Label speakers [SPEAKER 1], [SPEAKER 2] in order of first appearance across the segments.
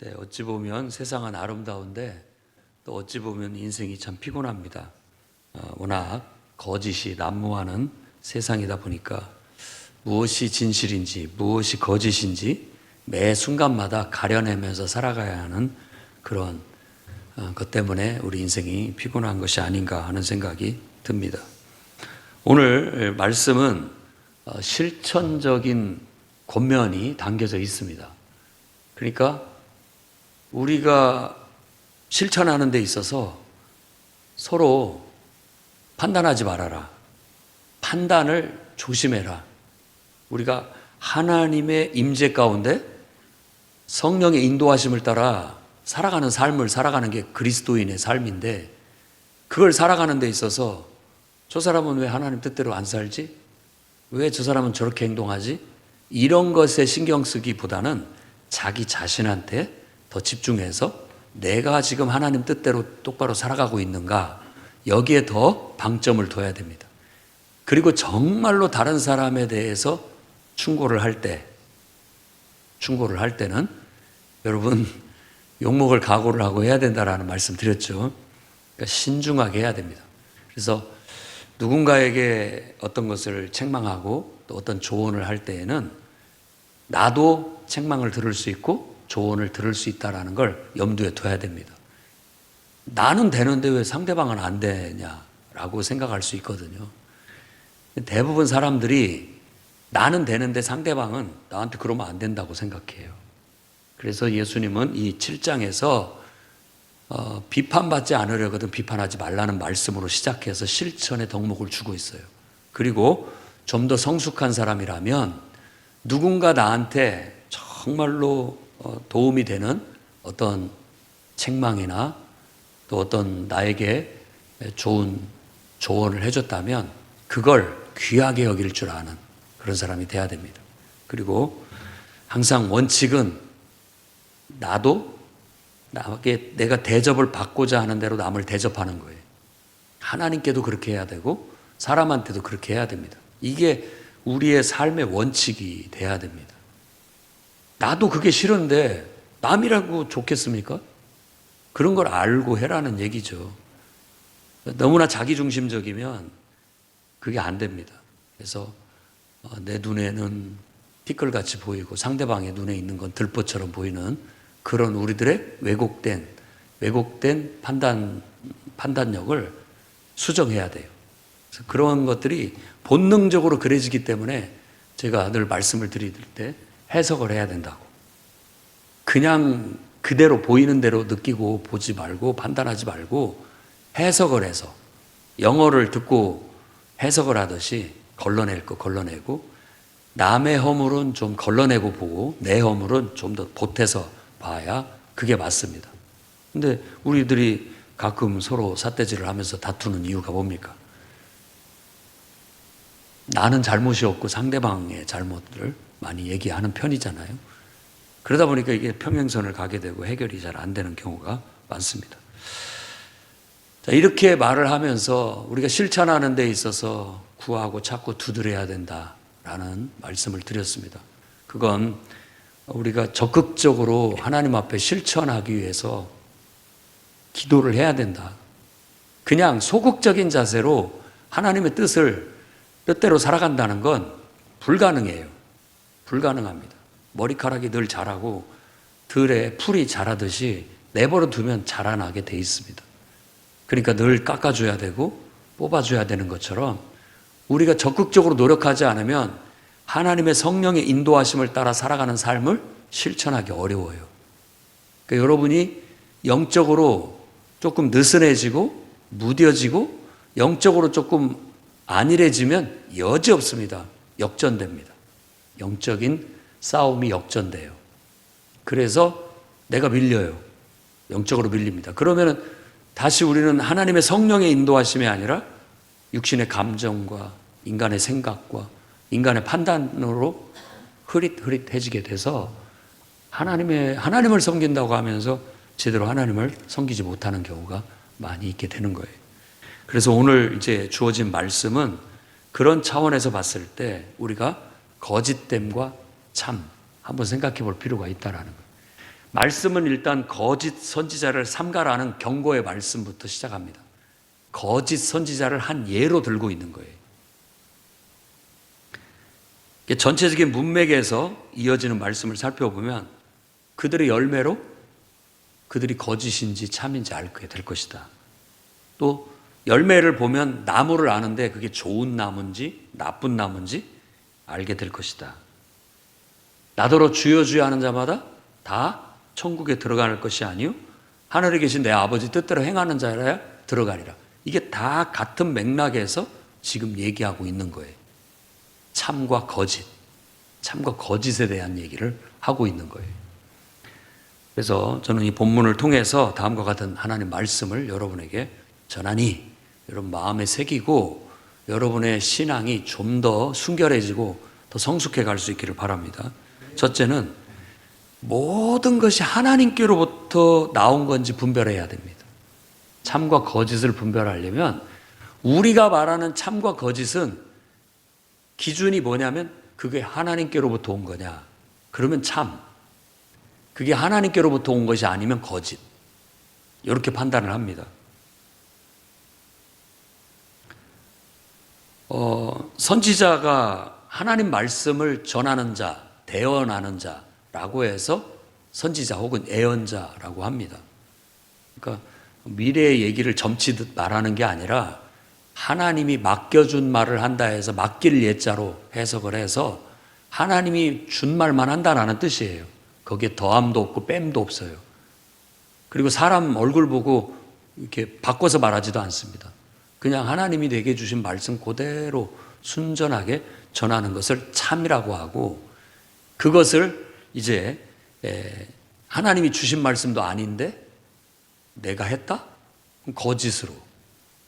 [SPEAKER 1] 네, 어찌 보면 세상은 아름다운데 또 어찌 보면 인생이 참 피곤합니다. 워낙 거짓이 난무하는 세상이다 보니까 무엇이 진실인지 무엇이 거짓인지 매 순간마다 가려내면서 살아가야 하는 그런 것 때문에 우리 인생이 피곤한 것이 아닌가 하는 생각이 듭니다. 오늘 말씀은 실천적인 권면이 담겨져 있습니다. 그러니까 우리가 실천하는 데 있어서 서로 판단하지 말아라. 판단을 조심해라. 우리가 하나님의 임재 가운데 성령의 인도하심을 따라 살아가는 삶을 살아가는 게 그리스도인의 삶인데, 그걸 살아가는 데 있어서 저 사람은 왜 하나님 뜻대로 안 살지? 왜 저 사람은 저렇게 행동하지? 이런 것에 신경 쓰기보다는 자기 자신한테 더 집중해서 내가 지금 하나님 뜻대로 똑바로 살아가고 있는가, 여기에 더 방점을 둬야 됩니다. 그리고 정말로 다른 사람에 대해서 충고를 할 때는 여러분 욕먹을 각오를 하고 해야 된다라는 말씀 드렸죠. 그러니까 신중하게 해야 됩니다. 그래서 누군가에게 어떤 것을 책망하고 또 어떤 조언을 할 때에는 나도 책망을 들을 수 있고 조언을 들을 수 있다는 걸 염두에 둬야 됩니다. 나는 되는데 왜 상대방은 안 되냐라고 생각할 수 있거든요. 대부분 사람들이 나는 되는데 상대방은 나한테 그러면 안 된다고 생각해요. 그래서 예수님은 이 7장에서 비판받지 않으려거든 비판하지 말라는 말씀으로 시작해서 실천의 덕목을 주고 있어요. 그리고 좀 더 성숙한 사람이라면 누군가 나한테 정말로 도움이 되는 어떤 책망이나 또 어떤 나에게 좋은 조언을 해줬다면 그걸 귀하게 여길 줄 아는 그런 사람이 돼야 됩니다. 그리고 항상 원칙은 나도 내가 대접을 받고자 하는 대로 남을 대접하는 거예요. 하나님께도 그렇게 해야 되고 사람한테도 그렇게 해야 됩니다. 이게 우리의 삶의 원칙이 돼야 됩니다. 나도 그게 싫은데 남이라고 좋겠습니까? 그런 걸 알고 해라는 얘기죠. 너무나 자기중심적이면 그게 안 됩니다. 그래서 내 눈에는 티끌같이 보이고 상대방의 눈에 있는 건 들보처럼 보이는 그런 우리들의 왜곡된 판단력을 수정해야 돼요. 그래서 그런 것들이 본능적으로 그려지기 때문에 제가 늘 말씀을 드릴 때 해석을 해야 된다고. 그냥 그대로 보이는 대로 느끼고 보지 말고 판단하지 말고 해석을 해서 영어를 듣고 해석을 하듯이 걸러낼 거 걸러내고 남의 허물은 좀 걸러내고 보고 내 허물은 좀 더 보태서 봐야 그게 맞습니다. 근데 우리들이 가끔 서로 삿대질을 하면서 다투는 이유가 뭡니까? 나는 잘못이 없고 상대방의 잘못을 많이 얘기하는 편이잖아요. 그러다 보니까 이게 평행선을 가게 되고 해결이 잘 안 되는 경우가 많습니다. 자, 이렇게 말을 하면서 우리가 실천하는 데 있어서 구하고 찾고 두드려야 된다라는 말씀을 드렸습니다. 그건 우리가 적극적으로 하나님 앞에 실천하기 위해서 기도를 해야 된다. 그냥 소극적인 자세로 하나님의 뜻대로 살아간다는 건 불가능해요. 불가능합니다. 머리카락이 늘 자라고 들에 풀이 자라듯이 내버려 두면 자라나게 돼 있습니다. 그러니까 늘 깎아줘야 되고 뽑아줘야 되는 것처럼 우리가 적극적으로 노력하지 않으면 하나님의 성령의 인도하심을 따라 살아가는 삶을 실천하기 어려워요. 그러니까 여러분이 영적으로 조금 느슨해지고 무뎌지고 영적으로 조금 안일해지면 여지없습니다. 역전됩니다. 영적인 싸움이 역전돼요. 그래서 내가 밀려요. 영적으로 밀립니다. 그러면 다시 우리는 하나님의 성령의 인도하심이 아니라 육신의 감정과 인간의 생각과 인간의 판단으로 흐릿흐릿해지게 돼서 하나님을 섬긴다고 하면서 제대로 하나님을 섬기지 못하는 경우가 많이 있게 되는 거예요. 그래서 오늘 이제 주어진 말씀은 그런 차원에서 봤을 때 우리가 거짓됨과 참 한번 생각해 볼 필요가 있다라는 거예요. 말씀은 일단 거짓 선지자를 삼가라는 경고의 말씀부터 시작합니다. 거짓 선지자를 한 예로 들고 있는 거예요. 전체적인 문맥에서 이어지는 말씀을 살펴보면 그들의 열매로 그들이 거짓인지 참인지 알게 될 것이다. 또 열매를 보면 나무를 아는데 그게 좋은 나무인지 나쁜 나무인지 알게 될 것이다. 나더러 주여 주여 하는 자마다 다 천국에 들어갈 것이 아니요 하늘에 계신 내 아버지 뜻대로 행하는 자라야 들어가리라. 이게 다 같은 맥락에서 지금 얘기하고 있는 거예요. 참과 거짓, 참과 거짓에 대한 얘기를 하고 있는 거예요. 그래서 저는 이 본문을 통해서 다음과 같은 하나님 말씀을 여러분에게 전하니 여러분 마음에 새기고 여러분의 신앙이 좀 더 순결해지고 더 성숙해 갈 수 있기를 바랍니다. 첫째는 모든 것이 하나님께로부터 나온 건지 분별해야 됩니다. 참과 거짓을 분별하려면 우리가 말하는 참과 거짓은 기준이 뭐냐면 그게 하나님께로부터 온 거냐? 그러면 참. 그게 하나님께로부터 온 것이 아니면 거짓. 이렇게 판단을 합니다. 선지자가 하나님 말씀을 전하는 자, 대언하는 자라고 해서 선지자 혹은 예언자라고 합니다. 그러니까 미래의 얘기를 점치듯 말하는 게 아니라 하나님이 맡겨준 말을 한다 해서 맡길 예자로 해석을 해서 하나님이 준 말만 한다라는 뜻이에요. 거기에 더함도 없고 뺨도 없어요. 그리고 사람 얼굴 보고 이렇게 바꿔서 말하지도 않습니다. 그냥 하나님이 내게 주신 말씀 그대로 순전하게 전하는 것을 참이라고 하고 그것을 이제 하나님이 주신 말씀도 아닌데 내가 했다? 그럼 거짓으로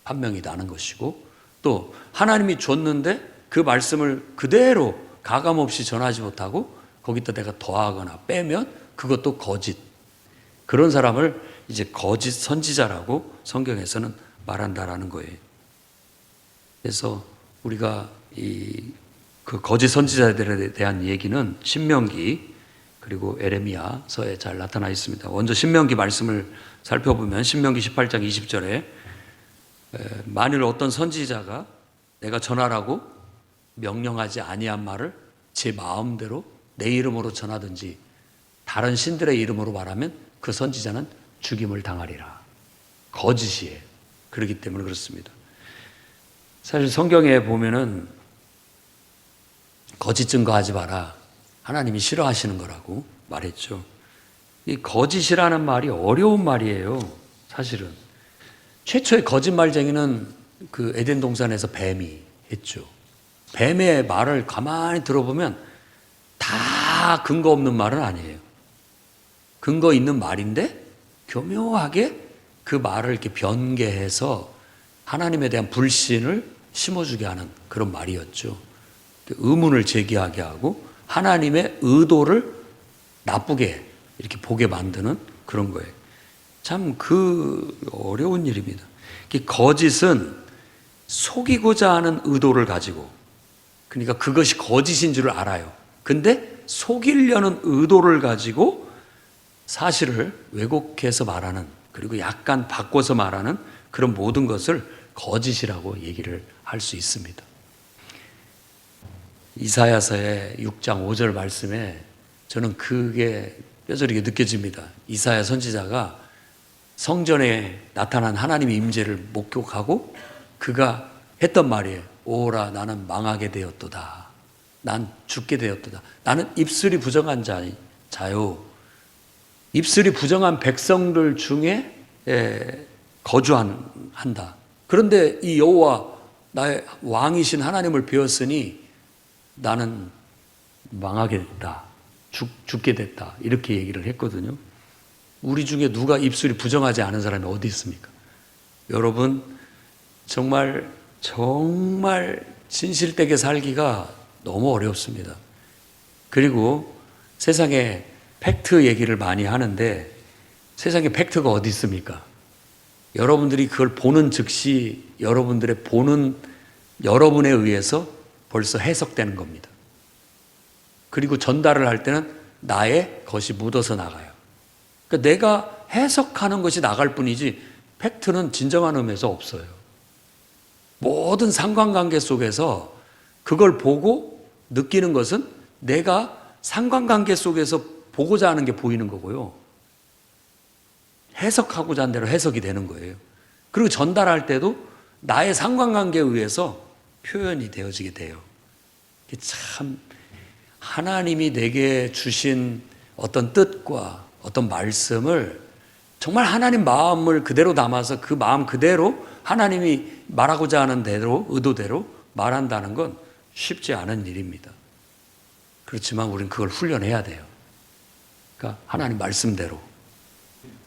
[SPEAKER 1] 판명이 나는 것이고 또 하나님이 줬는데 그 말씀을 그대로 가감없이 전하지 못하고 거기다 내가 더하거나 빼면 그것도 거짓. 그런 사람을 이제 거짓 선지자라고 성경에서는 말한다라는 거예요. 그래서 우리가 그 거짓 선지자들에 대한 얘기는 신명기 그리고 에레미야서에 잘 나타나 있습니다. 먼저 신명기 말씀을 살펴보면 신명기 18장 20절에 만일 어떤 선지자가 내가 전하라고 명령하지 아니한 말을 제 마음대로 내 이름으로 전하든지 다른 신들의 이름으로 말하면 그 선지자는 죽임을 당하리라. 거짓이에요. 그렇기 때문에 그렇습니다. 사실 성경에 보면은 거짓 증거하지 마라. 하나님이 싫어하시는 거라고 말했죠. 이 거짓이라는 말이 어려운 말이에요. 사실은. 최초의 거짓말쟁이는 그 에덴 동산에서 뱀이 했죠. 뱀의 말을 가만히 들어보면 다 근거 없는 말은 아니에요. 근거 있는 말인데 교묘하게 그 말을 이렇게 변개해서 하나님에 대한 불신을 심어주게 하는 그런 말이었죠. 의문을 제기하게 하고 하나님의 의도를 나쁘게 이렇게 보게 만드는 그런 거예요. 참 그 어려운 일입니다. 거짓은 속이고자 하는 의도를 가지고 그러니까 그것이 거짓인 줄 알아요. 근데 속이려는 의도를 가지고 사실을 왜곡해서 말하는 그리고 약간 바꿔서 말하는 그런 모든 것을 거짓이라고 얘기를 할 수 있습니다. 이사야서의 6장 5절 말씀에 저는 그게 뼈저리게 느껴집니다. 이사야 선지자가 성전에 나타난 하나님의 임재를 목격하고 그가 했던 말이에요. 오라 나는 망하게 되었도다. 난 죽게 되었도다. 나는 입술이 부정한 자요. 입술이 부정한 백성들 중에 거주한다. 그런데 이 여호와 나의 왕이신 하나님을 배웠으니 나는 망하게 됐다. 죽게 됐다. 이렇게 얘기를 했거든요. 우리 중에 누가 입술이 부정하지 않은 사람이 어디 있습니까? 여러분 정말 진실되게 살기가 너무 어렵습니다. 그리고 세상에 팩트 얘기를 많이 하는데 세상에 팩트가 어디 있습니까? 여러분들이 그걸 보는 즉시 여러분에 의해서 벌써 해석되는 겁니다. 그리고 전달을 할 때는 나의 것이 묻어서 나가요. 그러니까 내가 해석하는 것이 나갈 뿐이지 팩트는 진정한 의미에서 없어요. 모든 상관관계 속에서 그걸 보고 느끼는 것은 내가 상관관계 속에서 보고자 하는 게 보이는 거고요. 해석하고자 하는 대로 해석이 되는 거예요. 그리고 전달할 때도 나의 상관관계에 의해서 표현이 되어지게 돼요. 참 하나님이 내게 주신 어떤 뜻과 어떤 말씀을 정말 하나님 마음을 그대로 담아서 그 마음 그대로 하나님이 말하고자 하는 대로 의도대로 말한다는 건 쉽지 않은 일입니다. 그렇지만 우리는 그걸 훈련해야 돼요. 그러니까 하나님 말씀대로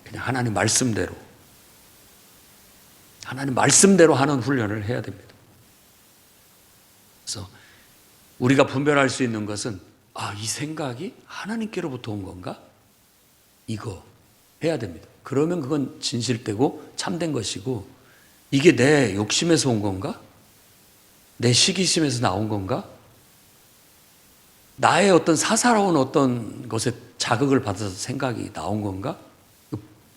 [SPEAKER 1] 그냥 하나님 말씀대로 하는 훈련을 해야 됩니다. 그래서 우리가 분별할 수 있는 것은 이 생각이 하나님께로부터 온 건가? 이거 해야 됩니다. 그러면 그건 진실되고 참된 것이고 이게 내 욕심에서 온 건가? 내 시기심에서 나온 건가? 나의 어떤 사사로운 어떤 것에 자극을 받아서 생각이 나온 건가?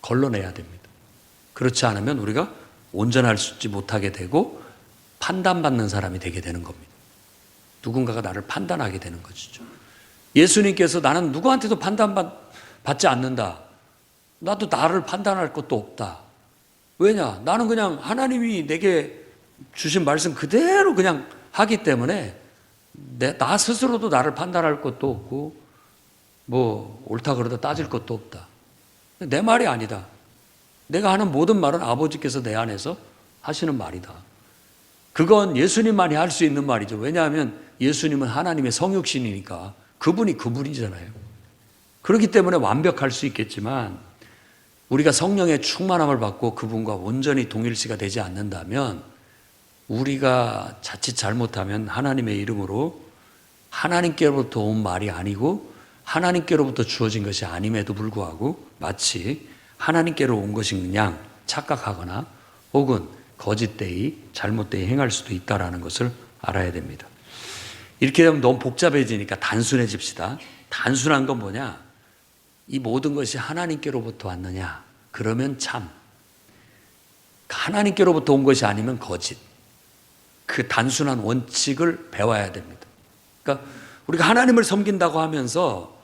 [SPEAKER 1] 걸러내야 됩니다. 그렇지 않으면 우리가 온전하지 못하게 되고 판단받는 사람이 되게 되는 겁니다. 누군가가 나를 판단하게 되는 것이죠. 예수님께서 나는 누구한테도 판단받지 않는다. 나도 나를 판단할 것도 없다. 왜냐? 나는 그냥 하나님이 내게 주신 말씀 그대로 그냥 하기 때문에 나 스스로도 나를 판단할 것도 없고 뭐 옳다 그러다 따질 것도 없다. 내 말이 아니다. 내가 하는 모든 말은 아버지께서 내 안에서 하시는 말이다. 그건 예수님만이 할 수 있는 말이죠. 왜냐하면 예수님은 하나님의 성육신이니까 그분이 그분이잖아요. 그렇기 때문에 완벽할 수 있겠지만 우리가 성령의 충만함을 받고 그분과 온전히 동일시가 되지 않는다면 우리가 자칫 잘못하면 하나님의 이름으로 하나님께로부터 온 말이 아니고 하나님께로부터 주어진 것이 아님에도 불구하고 마치 하나님께로 온 것인 양 착각하거나 혹은 거짓되이 잘못되이 행할 수도 있다는 것을 알아야 됩니다. 이렇게 되면 너무 복잡해지니까 단순해집시다. 단순한 건 뭐냐? 이 모든 것이 하나님께로부터 왔느냐? 그러면 참. 하나님께로부터 온 것이 아니면 거짓. 그 단순한 원칙을 배워야 됩니다. 그러니까 우리가 하나님을 섬긴다고 하면서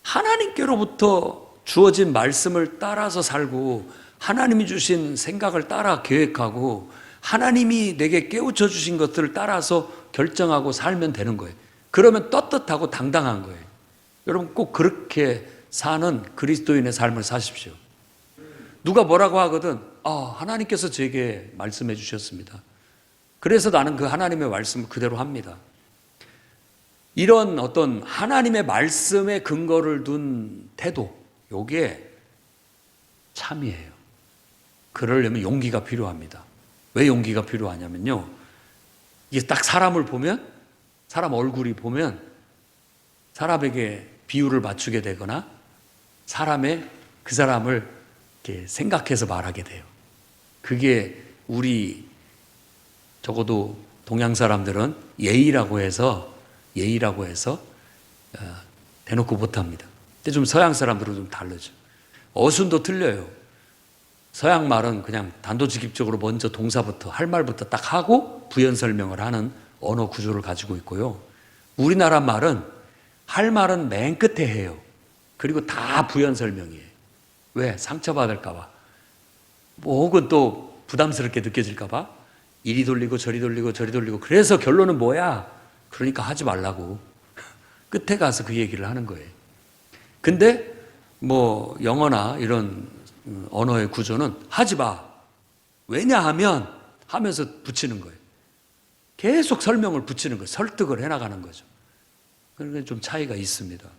[SPEAKER 1] 하나님께로부터 주어진 말씀을 따라서 살고 하나님이 주신 생각을 따라 계획하고 하나님이 내게 깨우쳐 주신 것들을 따라서 결정하고 살면 되는 거예요. 그러면 떳떳하고 당당한 거예요. 여러분 꼭 그렇게 사는 그리스도인의 삶을 사십시오. 누가 뭐라고 하거든 하나님께서 제게 말씀해 주셨습니다. 그래서 나는 그 하나님의 말씀을 그대로 합니다. 이런 어떤 하나님의 말씀에 근거를 둔 태도, 요게 참이에요. 그러려면 용기가 필요합니다. 왜 용기가 필요하냐면요. 이게 딱 사람을 보면, 사람 얼굴이 보면 사람에게 비유를 맞추게 되거나 그 사람을 이렇게 생각해서 말하게 돼요. 그게 우리 적어도 동양 사람들은 예의라고 해서 대놓고 못합니다. 근데 좀 서양 사람들은 좀 다르죠. 어순도 틀려요. 서양 말은 그냥 단도직입적으로 먼저 동사부터 할 말부터 딱 하고 부연 설명을 하는 언어 구조를 가지고 있고요. 우리나라 말은 할 말은 맨 끝에 해요. 그리고 다 부연 설명이에요. 왜? 상처받을까 봐. 뭐 혹은 또 부담스럽게 느껴질까 봐. 이리 돌리고 저리 돌리고 저리 돌리고. 그래서 결론은 뭐야? 그러니까 하지 말라고. 끝에 가서 그 얘기를 하는 거예요. 근데 뭐 영어나 이런 언어의 구조는 하지 마. 왜냐하면 하면서 붙이는 거예요. 계속 설명을 붙이는 거예요. 설득을 해나가는 거죠. 그러니까 좀 차이가 있습니다.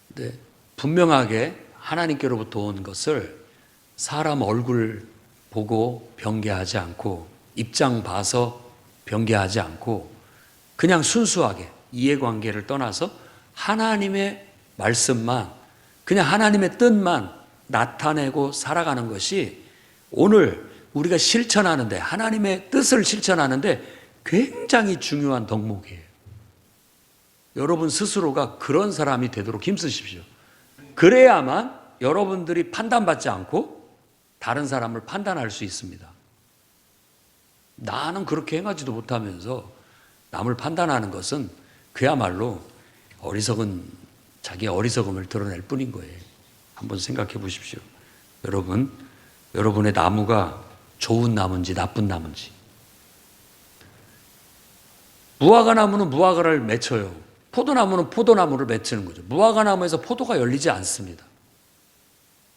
[SPEAKER 1] 근데 분명하게 하나님께로부터 온 것을 사람 얼굴 보고 변개하지 않고 입장 봐서 변개하지 않고 그냥 순수하게 이해관계를 떠나서 하나님의 말씀만 그냥 하나님의 뜻만 나타내고 살아가는 것이 오늘 우리가 실천하는데 하나님의 뜻을 실천하는데 굉장히 중요한 덕목이에요. 여러분 스스로가 그런 사람이 되도록 힘쓰십시오. 그래야만 여러분들이 판단받지 않고 다른 사람을 판단할 수 있습니다. 나는 그렇게 행하지도 못하면서 남을 판단하는 것은 그야말로 자기의 어리석음을 드러낼 뿐인 거예요. 한번 생각해 보십시오. 여러분의 나무가 좋은 나무인지 나쁜 나무인지. 무화과 나무는 무화과를 맺혀요. 포도나무는 포도나무를 맺히는 거죠. 무화과 나무에서 포도가 열리지 않습니다.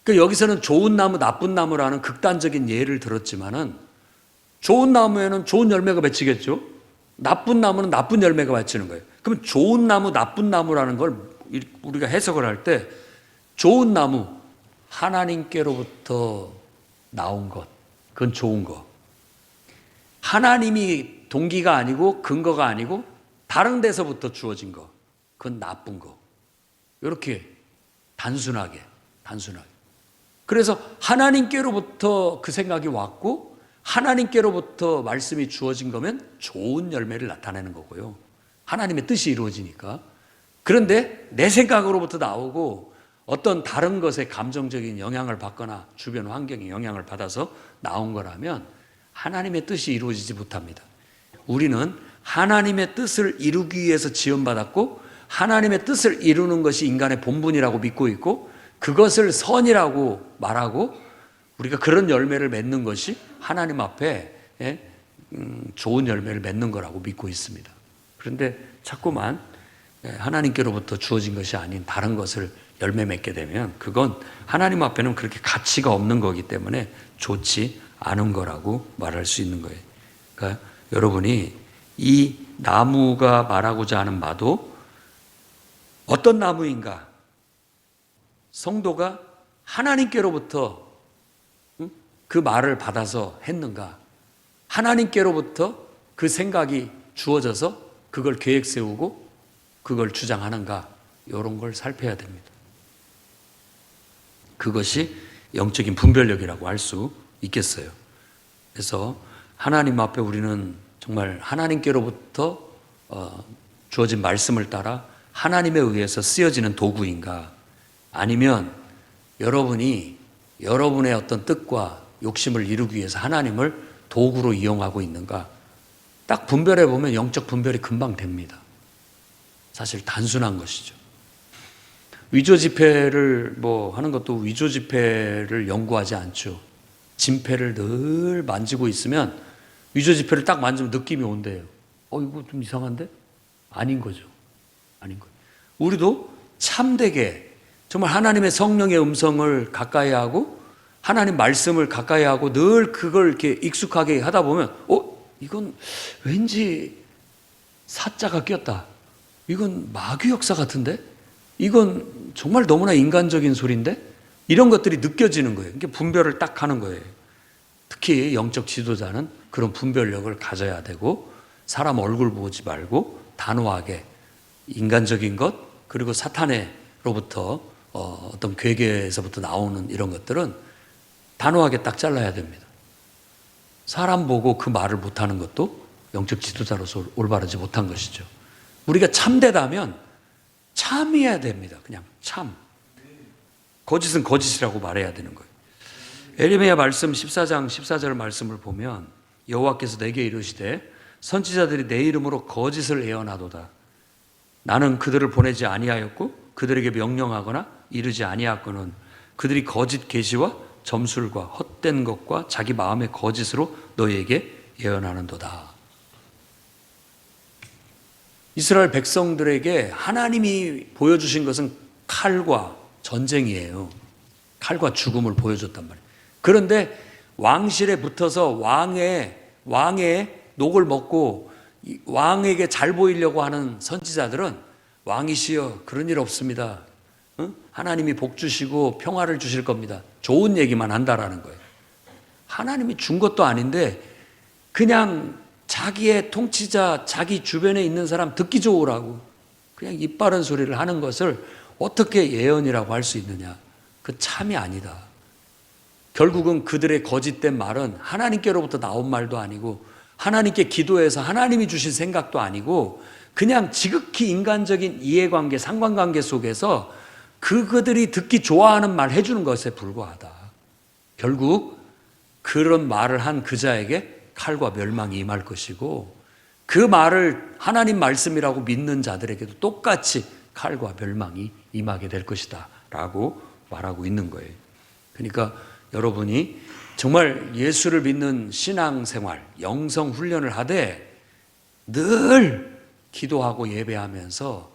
[SPEAKER 1] 그러니까 여기서는 좋은 나무, 나쁜 나무라는 극단적인 예를 들었지만은 좋은 나무에는 좋은 열매가 맺히겠죠. 나쁜 나무는 나쁜 열매가 맺히는 거예요. 그럼 좋은 나무, 나쁜 나무라는 걸 우리가 해석을 할 때 좋은 나무, 하나님께로부터 나온 것, 그건 좋은 거. 하나님이 동기가 아니고 근거가 아니고 다른 데서부터 주어진 거, 그건 나쁜 거. 이렇게 단순하게. 그래서 하나님께로부터 그 생각이 왔고 하나님께로부터 말씀이 주어진 거면 좋은 열매를 나타내는 거고요. 하나님의 뜻이 이루어지니까. 그런데 내 생각으로부터 나오고 어떤 다른 것에 감정적인 영향을 받거나 주변 환경에 영향을 받아서 나온 거라면 하나님의 뜻이 이루어지지 못합니다. 우리는 하나님의 뜻을 이루기 위해서 지원받았고 하나님의 뜻을 이루는 것이 인간의 본분이라고 믿고 있고 그것을 선이라고 말하고 우리가 그런 열매를 맺는 것이 하나님 앞에 좋은 열매를 맺는 거라고 믿고 있습니다. 그런데 자꾸만 하나님께로부터 주어진 것이 아닌 다른 것을 열매 맺게 되면 그건 하나님 앞에는 그렇게 가치가 없는 거기 때문에 좋지 않은 거라고 말할 수 있는 거예요. 그러니까 여러분이 이 나무가 말하고자 하는 바도 어떤 나무인가? 성도가 하나님께로부터 그 말을 받아서 했는가? 하나님께로부터 그 생각이 주어져서 그걸 계획 세우고 그걸 주장하는가? 이런 걸 살펴야 됩니다. 그것이 영적인 분별력이라고 할 수 있겠어요. 그래서 하나님 앞에 우리는 정말 하나님께로부터 주어진 말씀을 따라 하나님에 의해서 쓰여지는 도구인가? 아니면 여러분이 여러분의 어떤 뜻과 욕심을 이루기 위해서 하나님을 도구로 이용하고 있는가? 딱 분별해 보면 영적 분별이 금방 됩니다. 사실 단순한 것이죠. 위조 지폐를 하는 것도 위조 지폐를 연구하지 않죠. 진폐를 늘 만지고 있으면 위조 지폐를 딱 만지면 느낌이 온대요. 이거 좀 이상한데? 아닌 거죠. 아닌 거예요. 우리도 참되게 정말 하나님의 성령의 음성을 가까이 하고 하나님 말씀을 가까이 하고 늘 그걸 이렇게 익숙하게 하다 보면 이건 왠지 사자가 꼈다. 이건 마귀 역사 같은데? 이건 정말 너무나 인간적인 소리인데? 이런 것들이 느껴지는 거예요. 이게 분별을 딱 하는 거예요. 특히 영적 지도자는 그런 분별력을 가져야 되고 사람 얼굴 보지 말고 단호하게 인간적인 것 그리고 사탄으로부터 어떤 괴계에서부터 나오는 이런 것들은 단호하게 딱 잘라야 됩니다. 사람 보고 그 말을 못하는 것도 영적 지도자로서 올바르지 못한 것이죠. 우리가 참되다면 참해야 됩니다. 그냥 참. 거짓은 거짓이라고 말해야 되는 거예요. 에레미야 말씀 14장 14절 말씀을 보면 여호와께서 내게 이르시되 선지자들이 내 이름으로 거짓을 예언하도다. 나는 그들을 보내지 아니하였고 그들에게 명령하거나 이르지 아니하거는 그들이 거짓 계시와 점술과 헛된 것과 자기 마음의 거짓으로 너희에게 예언하는도다. 이스라엘 백성들에게 하나님이 보여주신 것은 칼과 전쟁이에요. 칼과 죽음을 보여줬단 말이에요. 그런데 왕실에 붙어서 왕의 녹을 먹고 왕에게 잘 보이려고 하는 선지자들은 왕이시여 그런 일 없습니다. 하나님이 복 주시고 평화를 주실 겁니다. 좋은 얘기만 한다라는 거예요. 하나님이 준 것도 아닌데 그냥 자기의 통치자, 자기 주변에 있는 사람 듣기 좋으라고 그냥 입 바른 소리를 하는 것을 어떻게 예언이라고 할 수 있느냐? 그 참이 아니다. 결국은 그들의 거짓된 말은 하나님께로부터 나온 말도 아니고 하나님께 기도해서 하나님이 주신 생각도 아니고 그냥 지극히 인간적인 이해관계, 상관관계 속에서 그들이 듣기 좋아하는 말 해주는 것에 불과하다. 결국 그런 말을 한 그 자에게 칼과 멸망이 임할 것이고, 그 말을 하나님 말씀이라고 믿는 자들에게도 똑같이 칼과 멸망이 임하게 될 것이다 라고 말하고 있는 거예요. 그러니까 여러분이 정말 예수를 믿는 신앙생활, 영성 훈련을 하되 늘 기도하고 예배하면서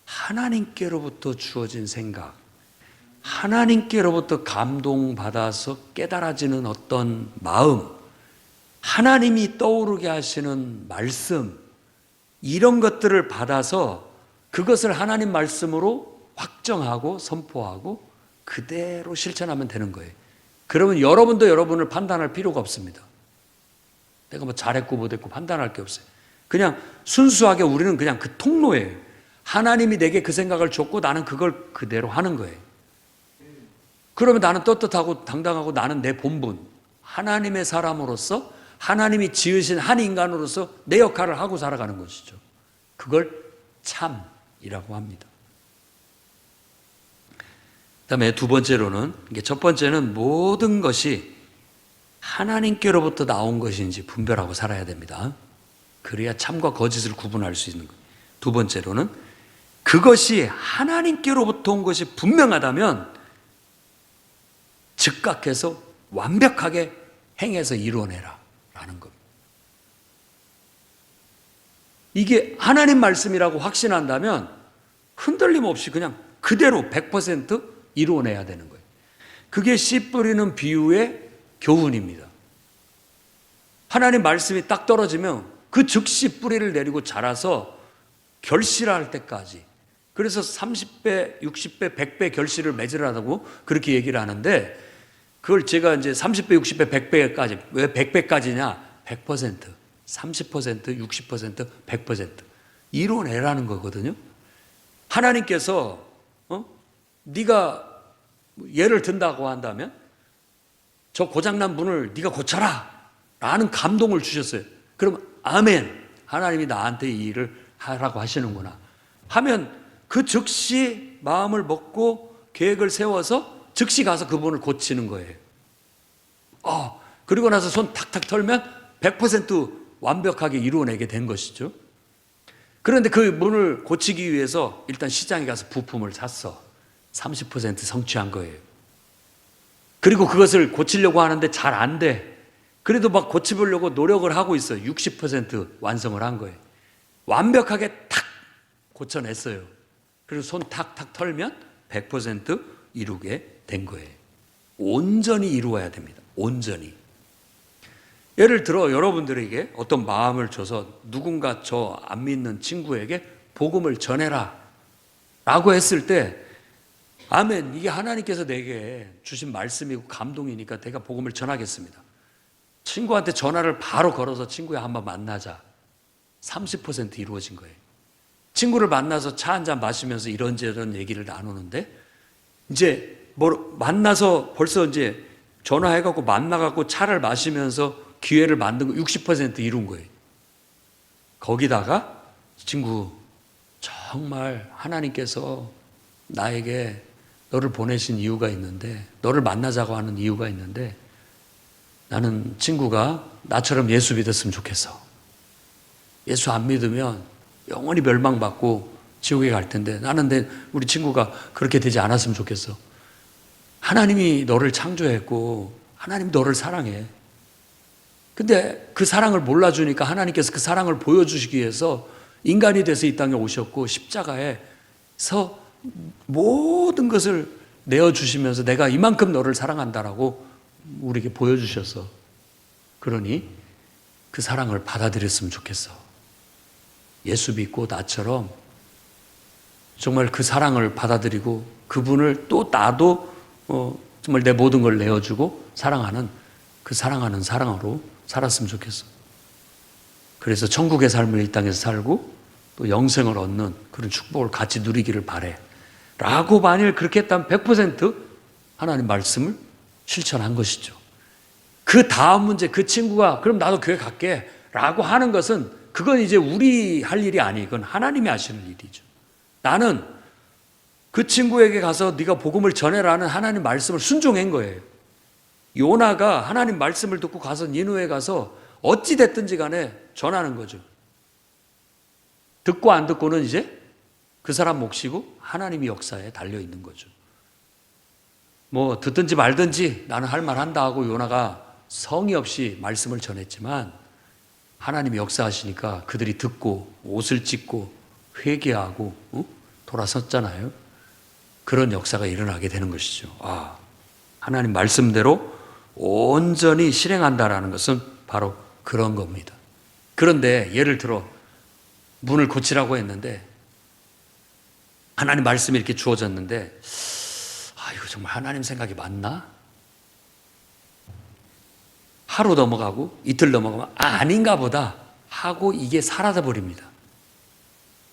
[SPEAKER 1] 하나님께로부터 주어진 생각, 하나님께로부터 감동받아서 깨달아지는 어떤 마음, 하나님이 떠오르게 하시는 말씀, 이런 것들을 받아서 그것을 하나님 말씀으로 확정하고 선포하고 그대로 실천하면 되는 거예요. 그러면 여러분도 여러분을 판단할 필요가 없습니다. 내가 뭐 잘했고 못했고 판단할 게 없어요. 그냥 순수하게 우리는 그냥 그 통로예요. 하나님이 내게 그 생각을 줬고 나는 그걸 그대로 하는 거예요. 그러면 나는 떳떳하고 당당하고 나는 내 본분, 하나님의 사람으로서, 하나님이 지으신 한 인간으로서 내 역할을 하고 살아가는 것이죠. 그걸 참이라고 합니다. 그다음에 두 번째로는, 첫 번째는 모든 것이 하나님께로부터 나온 것인지 분별하고 살아야 됩니다. 그래야 참과 거짓을 구분할 수 있는 거예요. 두 번째로는 그것이 하나님께로부터 온 것이 분명하다면 즉각해서 완벽하게 행해서 이루어내라 라는 겁니다. 이게 하나님 말씀이라고 확신한다면 흔들림 없이 그냥 그대로 100% 이루어내야 되는 거예요. 그게 씨 뿌리는 비유의 교훈입니다. 하나님 말씀이 딱 떨어지면 그 즉시 뿌리를 내리고 자라서 결실할 때까지, 그래서 30배, 60배, 100배 결실을 맺으라고 그렇게 얘기를 하는데, 그걸 제가 이제 30배, 60배, 100배까지, 왜 100배까지냐? 100%, 30%, 60%, 100% 이루어내라는 거거든요. 하나님께서 네가 예를 든다고 한다면 저 고장난 문을 네가 고쳐라 라는 감동을 주셨어요. 그럼 아멘, 하나님이 나한테 이 일을 하라고 하시는구나 하면 그 즉시 마음을 먹고 계획을 세워서 즉시 가서 그 문을 고치는 거예요. 그리고 나서 손 탁탁 털면 100% 완벽하게 이루어내게 된 것이죠. 그런데 그 문을 고치기 위해서 일단 시장에 가서 부품을 샀어. 30% 성취한 거예요. 그리고 그것을 고치려고 하는데 잘 안 돼. 그래도 막 고치려고 노력을 하고 있어요. 60% 완성을 한 거예요. 완벽하게 탁 고쳐냈어요. 그리고 손 탁탁 털면 100% 이루게 된 거예요. 온전히 이루어야 됩니다. 온전히. 예를 들어 여러분들에게 어떤 마음을 줘서 누군가 저 안 믿는 친구에게 복음을 전해라 라고 했을 때 아멘, 이게 하나님께서 내게 주신 말씀이고 감동이니까 내가 복음을 전하겠습니다. 친구한테 전화를 바로 걸어서 친구야 한번 만나자. 30% 이루어진 거예요. 친구를 만나서 차 한잔 마시면서 이런저런 얘기를 나누는데 이제 만나서 벌써 이제 전화해갖고 만나갖고 차를 마시면서 기회를 만든 거 60% 이룬 거예요. 거기다가 친구 정말 하나님께서 나에게 너를 보내신 이유가 있는데, 너를 만나자고 하는 이유가 있는데 나는 친구가 나처럼 예수 믿었으면 좋겠어. 예수 안 믿으면 영원히 멸망받고 지옥에 갈 텐데 나는 우리 친구가 그렇게 되지 않았으면 좋겠어. 하나님이 너를 창조했고 하나님 너를 사랑해. 근데 그 사랑을 몰라주니까 하나님께서 그 사랑을 보여주시기 위해서 인간이 돼서 이 땅에 오셨고 십자가에서 모든 것을 내어주시면서 내가 이만큼 너를 사랑한다라고 우리에게 보여주셔서, 그러니 그 사랑을 받아들였으면 좋겠어. 예수 믿고 나처럼 정말 그 사랑을 받아들이고 그분을 또 나도 정말 내 모든 걸 내어주고 사랑하는 그 사랑하는 사랑으로 살았으면 좋겠어. 그래서 천국의 삶을 이 땅에서 살고 또 영생을 얻는 그런 축복을 같이 누리기를 바래 라고 만일 그렇게 했다면 100% 하나님 말씀을 실천한 것이죠. 그 다음 문제, 그 친구가 그럼 나도 교회 갈게 라고 하는 것은 그건 이제 우리 할 일이 아니고 그건 하나님이 하시는 일이죠. 나는 그 친구에게 가서 네가 복음을 전해라는 하나님 말씀을 순종한 거예요. 요나가 하나님 말씀을 듣고 가서 니느웨에 가서 어찌 됐든지 간에 전하는 거죠. 듣고 안 듣고는 이제 그 사람 몫이고 하나님의 역사에 달려 있는 거죠. 뭐 듣든지 말든지 나는 할 말 한다 하고 요나가 성의 없이 말씀을 전했지만 하나님이 역사하시니까 그들이 듣고 옷을 찢고 회개하고 돌아섰잖아요. 그런 역사가 일어나게 되는 것이죠. 하나님 말씀대로 온전히 실행한다라는 것은 바로 그런 겁니다. 그런데 예를 들어 문을 고치라고 했는데 하나님 말씀이 이렇게 주어졌는데 이거 정말 하나님 생각이 맞나? 하루 넘어가고 이틀 넘어가면 아닌가 보다 하고 이게 사라져 버립니다.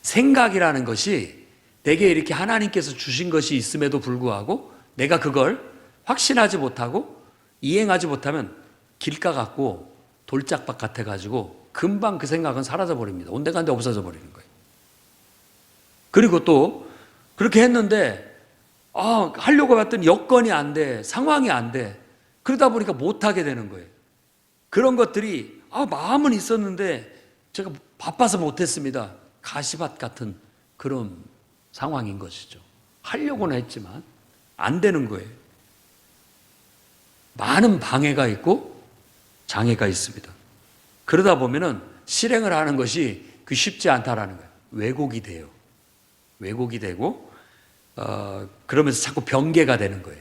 [SPEAKER 1] 생각이라는 것이 내게 이렇게 하나님께서 주신 것이 있음에도 불구하고 내가 그걸 확신하지 못하고 이행하지 못하면 길가 같고 돌짝밭 같아가지고 금방 그 생각은 사라져 버립니다. 온데간데 없어져 버리는 거예요. 그리고 또 그렇게 했는데 하려고 봤더니 여건이 안 돼, 상황이 안 돼. 그러다 보니까 못하게 되는 거예요. 그런 것들이 마음은 있었는데 제가 바빠서 못했습니다. 가시밭 같은 그런 상황인 것이죠. 하려고는 했지만 안 되는 거예요. 많은 방해가 있고 장애가 있습니다. 그러다 보면은 실행을 하는 것이 쉽지 않다라는 거예요. 왜곡이 돼요. 왜곡이 되고 그러면서 자꾸 변개가 되는 거예요.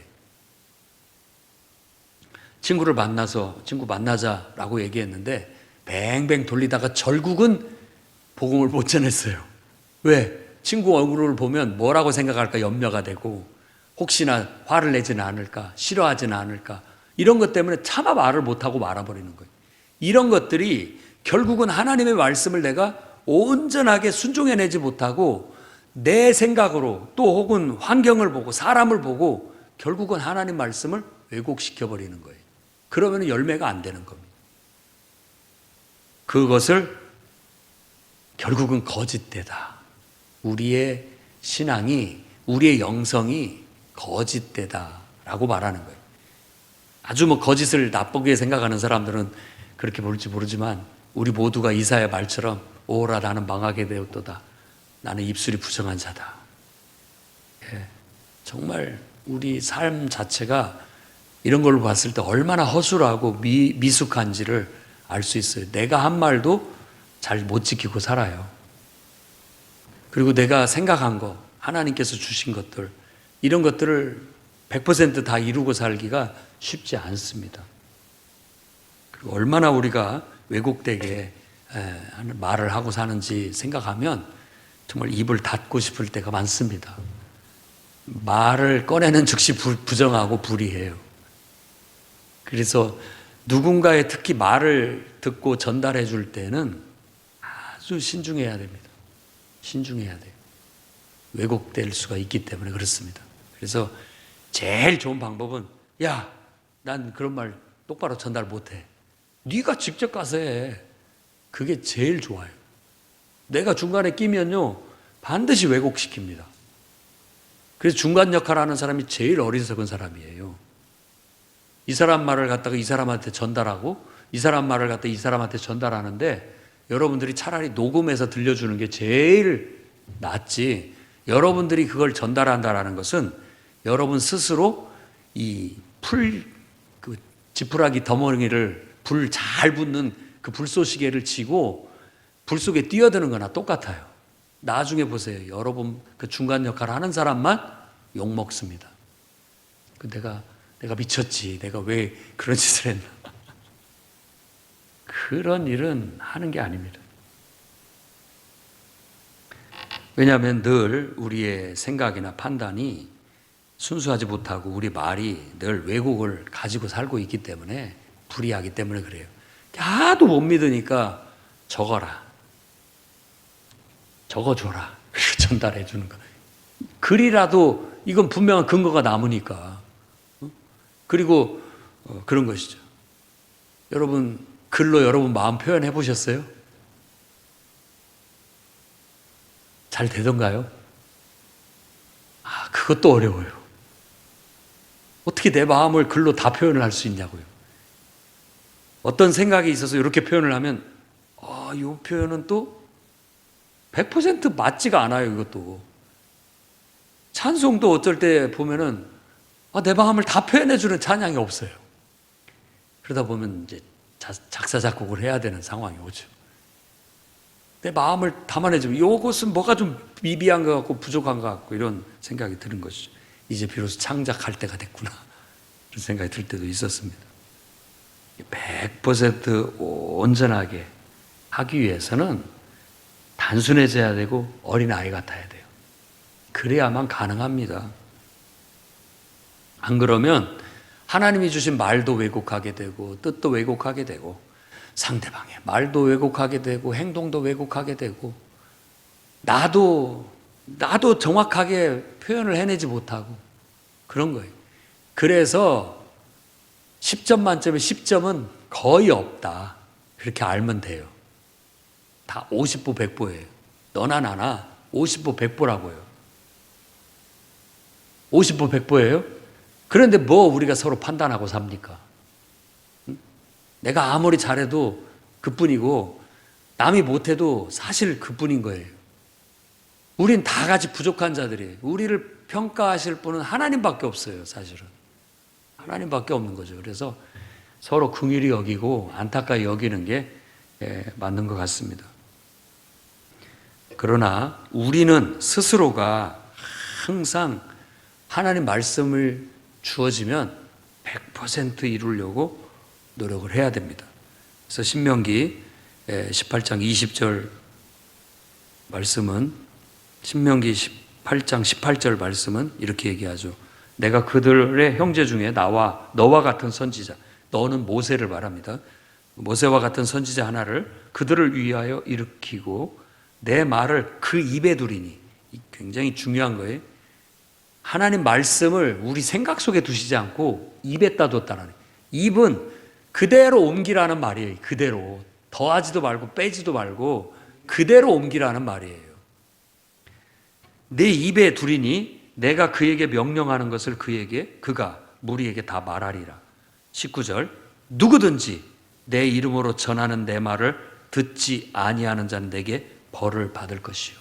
[SPEAKER 1] 친구를 만나서 친구 만나자라고 얘기했는데 뱅뱅 돌리다가 결국은 복음을 못 전했어요. 왜? 친구 얼굴을 보면 뭐라고 생각할까 염려가 되고 혹시나 화를 내지는 않을까 싫어하지는 않을까 이런 것 때문에 차마 말을 못하고 말아버리는 거예요. 이런 것들이 결국은 하나님의 말씀을 내가 온전하게 순종해내지 못하고 내 생각으로 또 혹은 환경을 보고 사람을 보고 결국은 하나님 말씀을 왜곡시켜버리는 거예요. 그러면 열매가 안 되는 겁니다. 그것을 결국은 거짓되다. 우리의 신앙이, 우리의 영성이 거짓되다라고 말하는 거예요. 아주 거짓을 나쁘게 생각하는 사람들은 그렇게 볼지 모르지만 우리 모두가 이사야 말처럼 오라 나는 망하게 되었도다. 나는 입술이 부정한 자다. 정말 우리 삶 자체가 이런 걸 봤을 때 얼마나 허술하고 미숙한지를 알 수 있어요. 내가 한 말도 잘 못 지키고 살아요. 그리고 내가 생각한 거, 하나님께서 주신 것들, 이런 것들을 100% 다 이루고 살기가 쉽지 않습니다. 그리고 얼마나 우리가 왜곡되게 말을 하고 사는지 생각하면 정말 입을 닫고 싶을 때가 많습니다. 말을 꺼내는 즉시 부정하고 불의해요. 그래서 누군가의 특히 말을 듣고 전달해 줄 때는 아주 신중해야 됩니다. 신중해야 돼요. 왜곡될 수가 있기 때문에 그렇습니다. 그래서 제일 좋은 방법은 난 그런 말 똑바로 전달 못해. 네가 직접 가서 해. 그게 제일 좋아요. 내가 중간에 끼면요 반드시 왜곡시킵니다. 그래서 중간 역할을 하는 사람이 제일 어리석은 사람이에요. 이 사람 말을 갖다가 이 사람한테 전달하고 이 사람 말을 갖다가 이 사람한테 전달하는데 여러분들이 차라리 녹음해서 들려주는 게 제일 낫지. 여러분들이 그걸 전달한다라는 것은 여러분 스스로 이 지푸라기 덩어리를 불 잘 붙는 그 불쏘시개를 치고 불 속에 뛰어드는 거나 똑같아요. 나중에 보세요. 여러분 그 중간 역할을 하는 사람만 욕먹습니다. 내가 미쳤지. 내가 왜 그런 짓을 했나. 그런 일은 하는 게 아닙니다. 왜냐하면 늘 우리의 생각이나 판단이 순수하지 못하고 우리 말이 늘 왜곡을 가지고 살고 있기 때문에 불의하기 때문에 그래요. 하도 못 믿으니까 적어라. 적어줘라. 그리고 전달해 주는 거. 글이라도 이건 분명한 근거가 남으니까. 그리고 그런 것이죠. 여러분 글로 여러분 마음 표현해 보셨어요? 잘 되던가요? 그것도 어려워요. 어떻게 내 마음을 글로 다 표현을 할 수 있냐고요. 어떤 생각이 있어서 이렇게 표현을 하면 이 표현은 또 100% 맞지가 않아요. 이것도 찬송도 어쩔 때 보면은 내 마음을 다 표현해주는 찬양이 없어요. 그러다 보면 이제 작사 작곡을 해야 되는 상황이 오죠. 내 마음을 담아내주면 이것은 뭐가 좀 미비한 것 같고 부족한 것 같고 이런 생각이 드는 것이죠. 이제 비로소 창작할 때가 됐구나 이런 생각이 들 때도 있었습니다. 100% 온전하게 하기 위해서는 단순해져야 되고 어린아이 같아야 돼요. 그래야만 가능합니다. 안 그러면 하나님이 주신 말도 왜곡하게 되고 뜻도 왜곡하게 되고 상대방의 말도 왜곡하게 되고 행동도 왜곡하게 되고 나도 정확하게 표현을 해내지 못하고 그런 거예요. 그래서 10점 만점에 10점은 거의 없다. 그렇게 알면 돼요. 다 50보 100보예요. 너나 나나 50보 100보라고요. 50보 100보예요? 그런데 뭐 우리가 서로 판단하고 삽니까? 내가 아무리 잘해도 그뿐이고 남이 못해도 사실 그뿐인 거예요. 우린 다 같이 부족한 자들이에요. 우리를 평가하실 분은 하나님밖에 없어요. 사실은 하나님밖에 없는 거죠. 그래서 서로 긍휼히 여기고 안타까이 여기는 게 맞는 것 같습니다. 그러나 우리는 스스로가 항상 하나님 말씀을 주어지면 100% 이루려고 노력을 해야 됩니다. 그래서 신명기 18장 20절 말씀은 신명기 18장 18절 말씀은 이렇게 얘기하죠. 내가 그들의 형제 중에 너와 같은 선지자, 너는 모세를 말합니다. 모세와 같은 선지자 하나를 그들을 위하여 일으키고 내 말을 그 입에 두리니. 굉장히 중요한 거예요. 하나님 말씀을 우리 생각 속에 두시지 않고 입에다 뒀다는 거예요. 입은 그대로 옮기라는 말이에요. 그대로 더하지도 말고 빼지도 말고 그대로 옮기라는 말이에요. 내 입에 두리니 내가 그에게 명령하는 것을 그가 무리에게 다 말하리라. 19절 누구든지 내 이름으로 전하는 내 말을 듣지 아니하는 자는 내게 벌을 받을 것이요.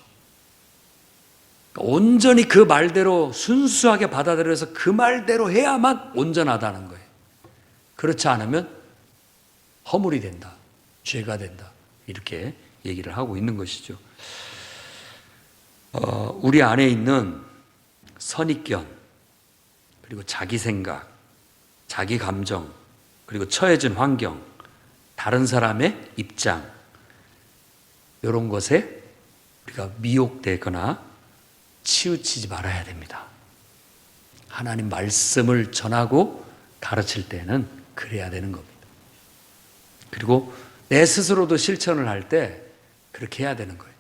[SPEAKER 1] 온전히 그 말대로 순수하게 받아들여서 그 말대로 해야만 온전하다는 거예요. 그렇지 않으면 허물이 된다, 죄가 된다, 이렇게 얘기를 하고 있는 것이죠. 우리 안에 있는 선입견, 그리고 자기 생각, 자기 감정, 그리고 처해진 환경, 다른 사람의 입장, 이런 것에 우리가 미혹되거나 치우치지 말아야 됩니다. 하나님 말씀을 전하고 가르칠 때는 그래야 되는 겁니다. 그리고 내 스스로도 실천을 할 때 그렇게 해야 되는 거예요.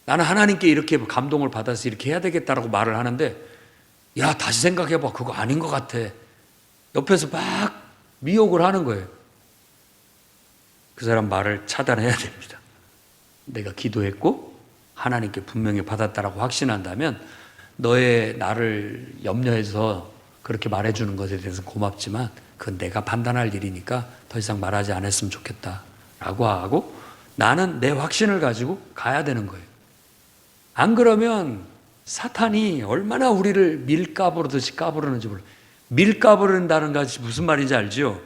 [SPEAKER 1] 나는 하나님께 이렇게 감동을 받아서 이렇게 해야 되겠다라고 말을 하는데, 야, 다시 생각해봐. 그거 아닌 것 같아. 옆에서 막 미혹을 하는 거예요. 그 사람 말을 차단해야 됩니다. 내가 기도했고 하나님께 분명히 받았다라고 확신한다면 너의 나를 염려해서 그렇게 말해주는 것에 대해서 고맙지만 그건 내가 판단할 일이니까 더 이상 말하지 않았으면 좋겠다라고 하고 나는 내 확신을 가지고 가야 되는 거예요. 안 그러면 사탄이 얼마나 우리를 밀가부르듯이 까부르는지 몰라요. 밀가부른다는 것이 무슨 말인지 알죠?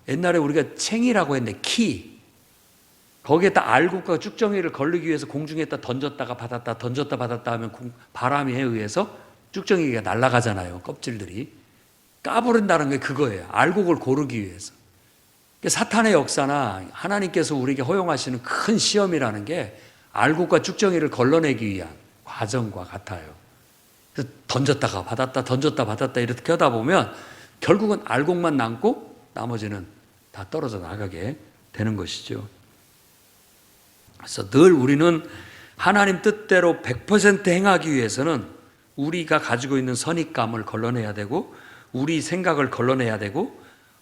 [SPEAKER 1] 옛날에 우리가 챙이라고 했는데 키, 거기에다 알곡과 쭉정이를 걸리기 위해서 공중에다 던졌다가 받았다 던졌다 받았다 하면 바람에 의해서 쭉정이가 날아가잖아요. 껍질들이. 까부른다는 게 그거예요. 알곡을 고르기 위해서. 사탄의 역사나 하나님께서 우리에게 허용하시는 큰 시험이라는 게 알곡과 쭉정이를 걸러내기 위한 과정과 같아요. 그래서 던졌다가 받았다 던졌다 받았다 이렇게 하다 보면 결국은 알곡만 남고 나머지는 다 떨어져 나가게 되는 것이죠. 그래서 늘 우리는 하나님 뜻대로 100% 행하기 위해서는 우리가 가지고 있는 선입감을 걸러내야 되고 우리 생각을 걸러내야 되고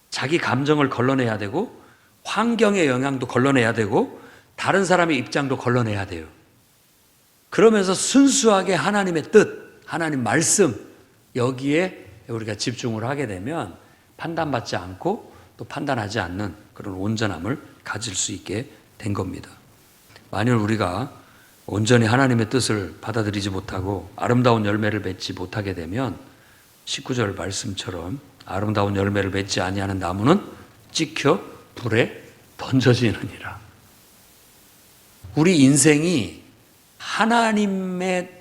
[SPEAKER 1] 자기 감정을 걸러내야 되고 환경의 영향도 걸러내야 되고 다른 사람의 입장도 걸러내야 돼요. 그러면서 순수하게 하나님의 뜻, 하나님 말씀 여기에 우리가 집중을 하게 되면 판단받지 않고 또 판단하지 않는 그런 온전함을 가질 수 있게 된 겁니다. 만일 우리가 온전히 하나님의 뜻을 받아들이지 못하고 아름다운 열매를 맺지 못하게 되면 19절 말씀처럼 아름다운 열매를 맺지 아니하는 나무는 찍혀 불에 던져지느니라. 우리 인생이 하나님의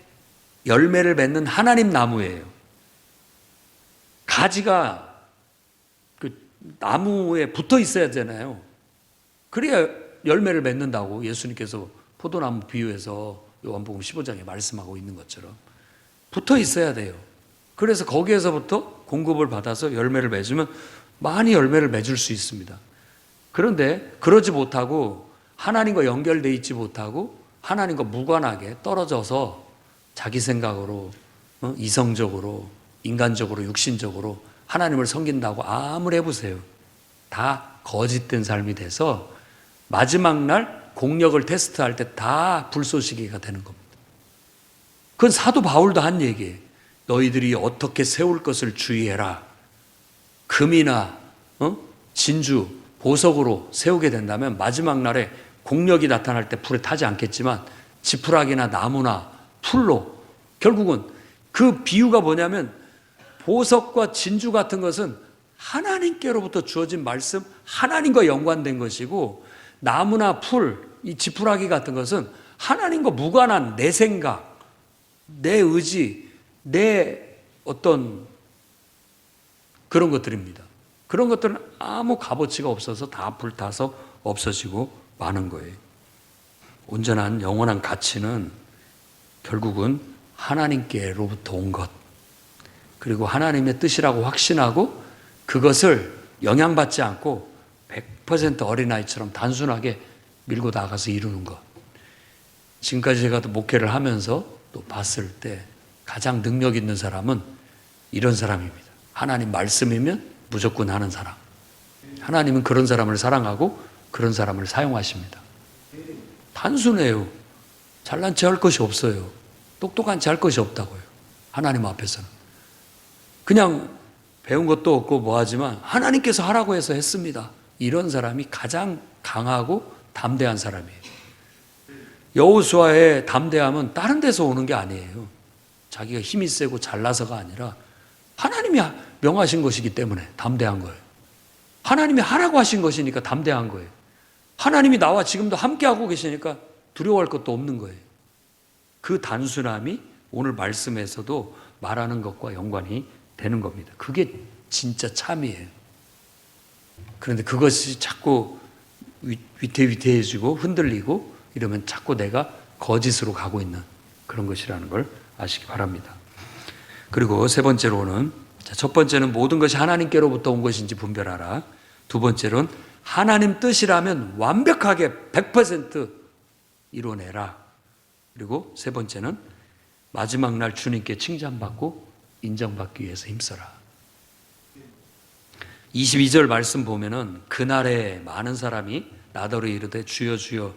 [SPEAKER 1] 열매를 맺는 하나님 나무예요. 가지가 그 나무에 붙어 있어야 되잖아요. 그래야 열매를 맺는다고 예수님께서 포도나무 비유해서 요한복음 15장에 말씀하고 있는 것처럼 붙어 있어야 돼요. 그래서 거기에서부터 공급을 받아서 열매를 맺으면 많이 열매를 맺을 수 있습니다. 그런데 그러지 못하고 하나님과 연결되어 있지 못하고 하나님과 무관하게 떨어져서 자기 생각으로 이성적으로 인간적으로 육신적으로 하나님을 섬긴다고 아무리 해보세요. 다 거짓된 삶이 돼서 마지막 날 공력을 테스트할 때 다 불쏘시개가 되는 겁니다. 그건 사도 바울도 한 얘기예요. 너희들이 어떻게 세울 것을 주의해라. 금이나 진주, 보석으로 세우게 된다면 마지막 날에 공력이 나타날 때 불에 타지 않겠지만 지푸라기나 나무나 풀로 결국은 그 비유가 뭐냐면 보석과 진주 같은 것은 하나님께로부터 주어진 말씀, 하나님과 연관된 것이고 나무나 풀, 이 지푸라기 같은 것은 하나님과 무관한 내 생각, 내 의지, 내 어떤 그런 것들입니다. 그런 것들은 아무 값어치가 없어서 다 불타서 없어지고 마는 거예요. 온전한 영원한 가치는 결국은 하나님께로부터 온 것, 그리고 하나님의 뜻이라고 확신하고 그것을 영향받지 않고 100% 어린아이처럼 단순하게 밀고 나가서 이루는 것. 지금까지 제가 또 목회를 하면서 또 봤을 때 가장 능력 있는 사람은 이런 사람입니다. 하나님 말씀이면 무조건 하는 사람. 하나님은 그런 사람을 사랑하고 그런 사람을 사용하십니다. 단순해요. 잘난 체 할 것이 없어요. 똑똑한 체 할 것이 없다고요. 하나님 앞에서는. 그냥 배운 것도 없고 뭐하지만 하나님께서 하라고 해서 했습니다. 이런 사람이 가장 강하고 담대한 사람이에요. 여호수아의 담대함은 다른 데서 오는 게 아니에요. 자기가 힘이 세고 잘나서가 아니라 하나님이 명하신 것이기 때문에 담대한 거예요. 하나님이 하라고 하신 것이니까 담대한 거예요. 하나님이 나와 지금도 함께하고 계시니까 두려워할 것도 없는 거예요. 그 단순함이 오늘 말씀에서도 말하는 것과 연관이 되는 겁니다. 그게 진짜 참이에요. 그런데 그것이 자꾸 위태위태해지고 흔들리고 이러면 자꾸 내가 거짓으로 가고 있는 그런 것이라는 걸 아시기 바랍니다. 그리고 세 번째로는, 첫 번째는 모든 것이 하나님께로부터 온 것인지 분별하라. 두 번째로는 하나님 뜻이라면 완벽하게 100% 이뤄내라. 그리고 세 번째는 마지막 날 주님께 칭찬받고 인정받기 위해서 힘써라. 22절 말씀 보면은 그날에 많은 사람이 나더러 이르되 주여 주여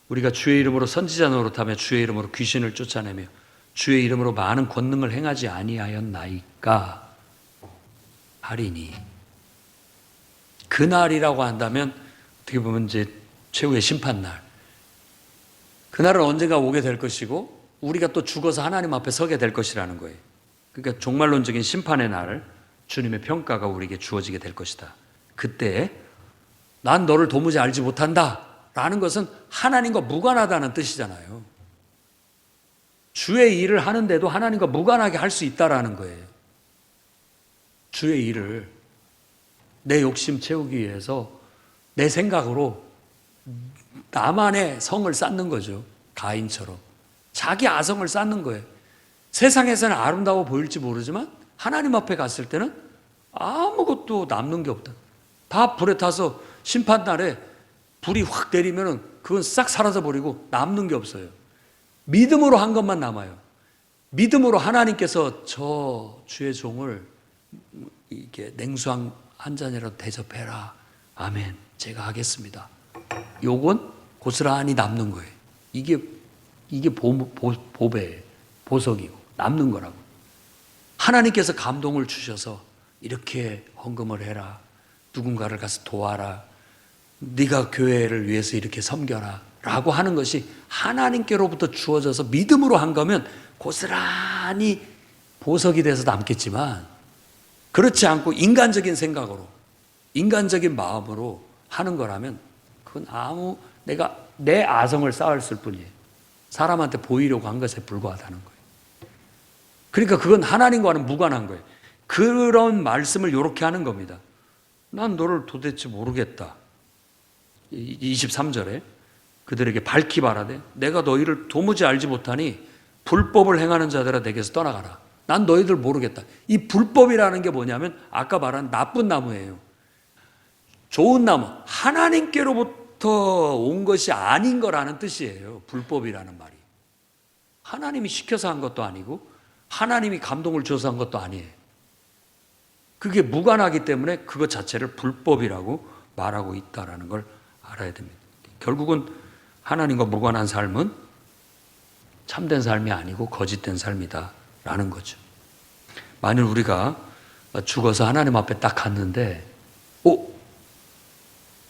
[SPEAKER 1] 우리가 주의 이름으로 선지자 노릇하며 주의 이름으로 귀신을 쫓아내며 주의 이름으로 많은 권능을 행하지 아니하였나이까 하리니. 그날이라고 한다면 어떻게 보면 이제 최후의 심판날, 그날은 언젠가 오게 될 것이고 우리가 또 죽어서 하나님 앞에 서게 될 것이라는 거예요. 그러니까 종말론적인 심판의 날 주님의 평가가 우리에게 주어지게 될 것이다. 그때 난 너를 도무지 알지 못한다 라는 것은 하나님과 무관하다는 뜻이잖아요. 주의 일을 하는데도 하나님과 무관하게 할 수 있다라는 거예요. 주의 일을 내 욕심 채우기 위해서 내 생각으로 나만의 성을 쌓는 거죠. 가인처럼 자기 아성을 쌓는 거예요. 세상에서는 아름다워 보일지 모르지만 하나님 앞에 갔을 때는 아무것도 남는 게 없다. 다 불에 타서 심판날에 불이 확 내리면 그건 싹 사라져버리고 남는 게 없어요. 믿음으로 한 것만 남아요. 믿음으로 하나님께서 저 주의 종을 이렇게 냉수 한 잔이라도 대접해라. 아멘. 제가 하겠습니다. 요건 고스란히 남는 거예요. 이게 보배예요. 보석이고 남는 거라고. 하나님께서 감동을 주셔서 이렇게 헌금을 해라, 누군가를 가서 도와라, 네가 교회를 위해서 이렇게 섬겨라 라고 하는 것이 하나님께로부터 주어져서 믿음으로 한 거면 고스란히 보석이 돼서 남겠지만, 그렇지 않고 인간적인 생각으로, 인간적인 마음으로 하는 거라면 그건 내가 내 아성을 쌓았을 뿐이에요. 사람한테 보이려고 한 것에 불과하다는 거예요. 그러니까 그건 하나님과는 무관한 거예요. 그런 말씀을 이렇게 하는 겁니다. 난 너를 도대체 모르겠다. 23절에 그들에게 밝히 말하되 내가 너희를 도무지 알지 못하니 불법을 행하는 자들아 내게서 떠나가라. 난 너희들 모르겠다. 이 불법이라는 게 뭐냐면 아까 말한 나쁜 나무예요. 좋은 나무, 하나님께로부터 온 것이 아닌 거라는 뜻이에요. 불법이라는 말이. 하나님이 시켜서 한 것도 아니고 하나님이 감동을 줘서 한 것도 아니에요. 그게 무관하기 때문에 그것 자체를 불법이라고 말하고 있다는 걸 알아야 됩니다. 결국은 하나님과 무관한 삶은 참된 삶이 아니고 거짓된 삶이다라는 거죠. 만일 우리가 죽어서 하나님 앞에 딱 갔는데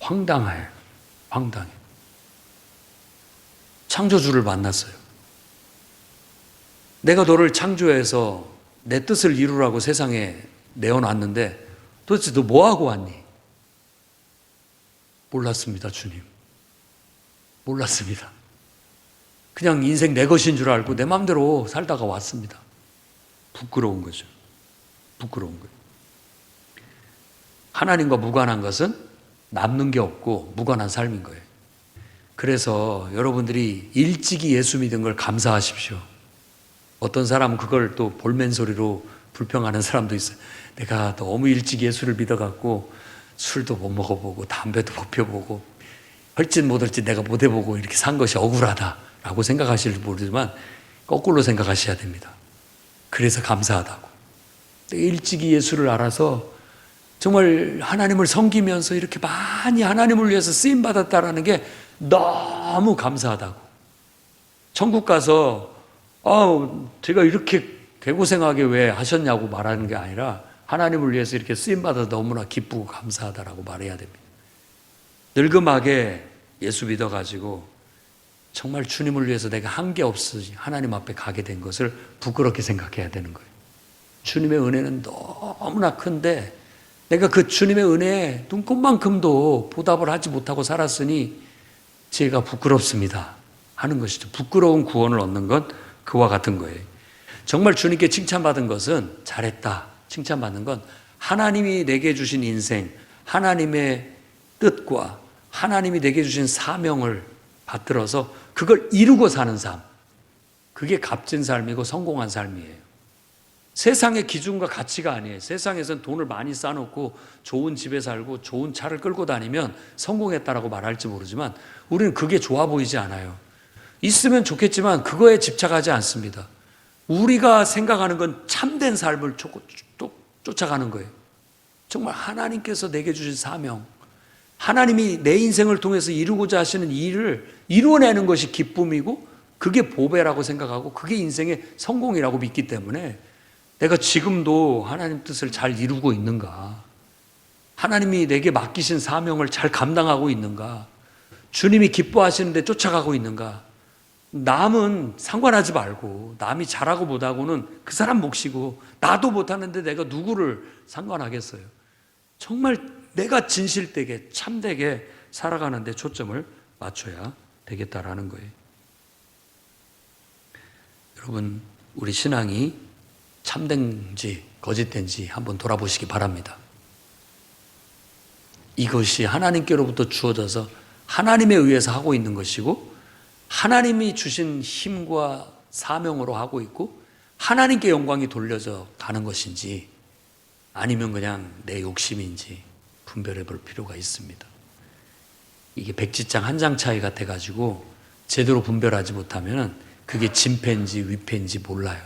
[SPEAKER 1] 황당해. 창조주를 만났어요. 내가 너를 창조해서 내 뜻을 이루라고 세상에 내어놨는데 도대체 너 뭐하고 왔니? 몰랐습니다, 주님. 몰랐습니다. 그냥 인생 내 것인 줄 알고 내 마음대로 살다가 왔습니다. 부끄러운 거죠. 부끄러운 거예요. 하나님과 무관한 것은 남는 게 없고 무관한 삶인 거예요. 그래서 여러분들이 일찍이 예수 믿은 걸 감사하십시오. 어떤 사람은 그걸 또 볼멘소리로 불평하는 사람도 있어요. 내가 너무 일찍 예수를 믿어갖고 술도 못 먹어보고 담배도 못 펴보고 할진 못할진 내가 못 해보고 이렇게 산 것이 억울하다라고 생각하실지 모르지만 거꾸로 생각하셔야 됩니다. 그래서 감사하다고. 일찍이 예수를 알아서 정말 하나님을 섬기면서 이렇게 많이 하나님을 위해서 쓰임받았다라는 게 너무 감사하다고. 천국 가서 제가 이렇게 개고생하게 왜 하셨냐고 말하는 게 아니라 하나님을 위해서 이렇게 쓰임받아서 너무나 기쁘고 감사하다라고 말해야 됩니다. 늙음하게 예수 믿어가지고 정말 주님을 위해서 내가 한 게 없이 하나님 앞에 가게 된 것을 부끄럽게 생각해야 되는 거예요. 주님의 은혜는 너무나 큰데 내가 그 주님의 은혜에 눈꼽만큼도 보답을 하지 못하고 살았으니 제가 부끄럽습니다 하는 것이죠. 부끄러운 구원을 얻는 건 그와 같은 거예요. 정말 주님께 칭찬받은 것은 잘했다 칭찬받는 건 하나님이 내게 주신 인생, 하나님의 뜻과 하나님이 내게 주신 사명을 받들어서 그걸 이루고 사는 삶, 그게 값진 삶이고 성공한 삶이에요. 세상의 기준과 가치가 아니에요. 세상에서는 돈을 많이 쌓아놓고 좋은 집에 살고 좋은 차를 끌고 다니면 성공했다라고 말할지 모르지만 우리는 그게 좋아 보이지 않아요. 있으면 좋겠지만 그거에 집착하지 않습니다. 우리가 생각하는 건 참된 삶을 쫓아가는 거예요. 정말 하나님께서 내게 주신 사명, 하나님이 내 인생을 통해서 이루고자 하시는 일을 이루어내는 것이 기쁨이고 그게 보배라고 생각하고 그게 인생의 성공이라고 믿기 때문에 내가 지금도 하나님 뜻을 잘 이루고 있는가? 하나님이 내게 맡기신 사명을 잘 감당하고 있는가? 주님이 기뻐하시는데 쫓아가고 있는가? 남은 상관하지 말고 남이 잘하고 못하고는 그 사람 몫이고 나도 못하는데 내가 누구를 상관하겠어요? 정말 내가 진실되게 참되게 살아가는 데 초점을 맞춰야 되겠다라는 거예요. 여러분, 우리 신앙이 참된지 거짓된지 한번 돌아보시기 바랍니다. 이것이 하나님께로부터 주어져서 하나님에 의해서 하고 있는 것이고 하나님이 주신 힘과 사명으로 하고 있고 하나님께 영광이 돌려져 가는 것인지 아니면 그냥 내 욕심인지 분별해 볼 필요가 있습니다. 이게 백지장 한 장 차이 같아가지고 제대로 분별하지 못하면 그게 진패인지 위패인지 몰라요.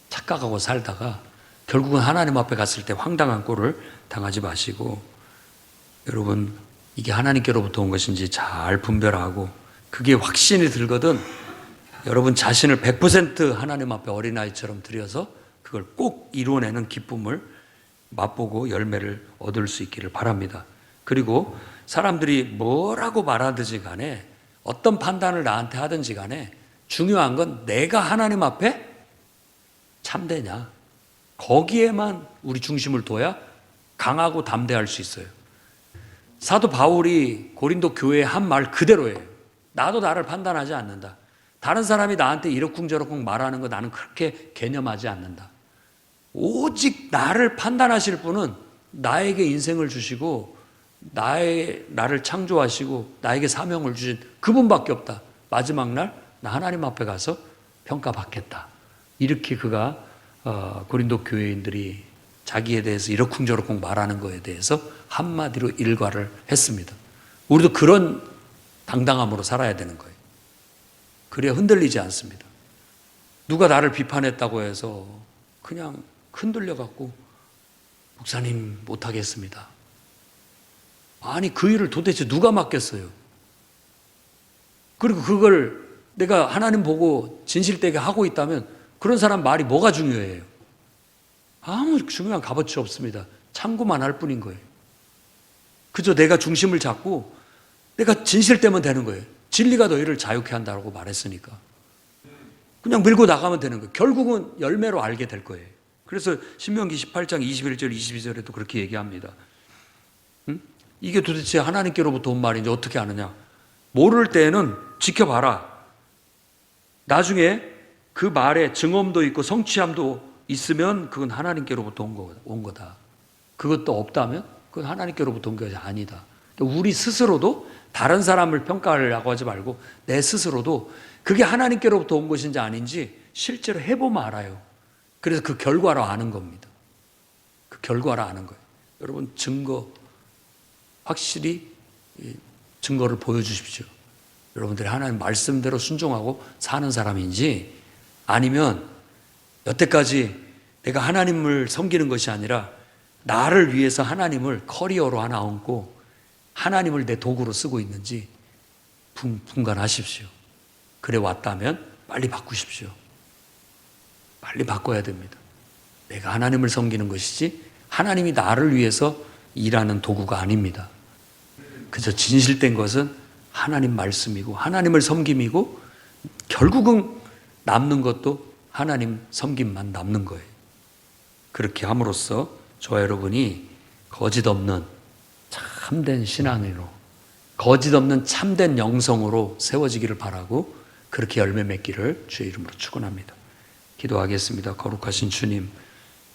[SPEAKER 1] 착각하고 살다가 결국은 하나님 앞에 갔을 때 황당한 꼴을 당하지 마시고 여러분 이게 하나님께로부터 온 것인지 잘 분별하고 그게 확신이 들거든 여러분 자신을 100% 하나님 앞에 어린아이처럼 드려서 그 그걸 꼭 이뤄내는 기쁨을 맛보고 열매를 얻을 수 있기를 바랍니다. 그리고 사람들이 뭐라고 말하든지 간에 어떤 판단을 나한테 하든지 간에 중요한 건 내가 하나님 앞에 참되냐. 거기에만 우리 중심을 둬야 강하고 담대할 수 있어요. 사도 바울이 고린도 교회에 한 말 그대로예요. 나도 나를 판단하지 않는다. 다른 사람이 나한테 이러쿵저러쿵 말하는 거 나는 그렇게 개념하지 않는다. 오직 나를 판단하실 분은 나에게 인생을 주시고 나를 창조하시고 나에게 사명을 주신 그분밖에 없다. 마지막 날 나 하나님 앞에 가서 평가받겠다. 이렇게 그가 고린도 교회인들이 자기에 대해서 이러쿵저러쿵 말하는 거에 대해서 한마디로 일과를 했습니다. 우리도 그런 당당함으로 살아야 되는 거예요. 그래야 흔들리지 않습니다. 누가 나를 비판했다고 해서 그냥 흔들려갖고 목사님 못하겠습니다. 아니 그 일을 도대체 누가 맡겠어요? 그리고 그걸 내가 하나님 보고 진실되게 하고 있다면 그런 사람 말이 뭐가 중요해요? 아무 중요한 값어치 없습니다. 참고만 할 뿐인 거예요. 그저 내가 중심을 잡고 내가 진실되면 되는 거예요. 진리가 너희를 자유케 한다고 말했으니까. 그냥 밀고 나가면 되는 거예요. 결국은 열매로 알게 될 거예요. 그래서 신명기 18장 21절 22절에도 그렇게 얘기합니다. 이게 도대체 하나님께로부터 온 말인지 어떻게 아느냐. 모를 때에는 지켜봐라. 나중에 그 말에 증언도 있고 성취함도 있으면 그건 하나님께로부터 온 거다. 그것도 없다면 그건 하나님께로부터 온 것이 아니다. 우리 스스로도 다른 사람을 평가하려고 하지 말고 내 스스로도 그게 하나님께로부터 온 것인지 아닌지 실제로 해보면 알아요. 그래서 그 결과로 아는 겁니다. 그 결과로 아는 거예요. 여러분 확실히 증거를 보여주십시오. 여러분들이 하나님 말씀대로 순종하고 사는 사람인지 아니면 여태까지 내가 하나님을 섬기는 것이 아니라 나를 위해서 하나님을 커리어로 하나 얹고 하나님을 내 도구로 쓰고 있는지 분간하십시오. 그래 왔다면 빨리 바꾸십시오. 빨리 바꿔야 됩니다. 내가 하나님을 섬기는 것이지 하나님이 나를 위해서 일하는 도구가 아닙니다. 그저 진실된 것은 하나님 말씀이고 하나님을 섬김이고 결국은 남는 것도 하나님 섬김만 남는 거예요. 그렇게 함으로써 저와 여러분이 거짓 없는 참된 신앙으로 거짓 없는 참된 영성으로 세워지기를 바라고 그렇게 열매 맺기를 주의 이름으로 축원합니다. 기도하겠습니다. 거룩하신 주님,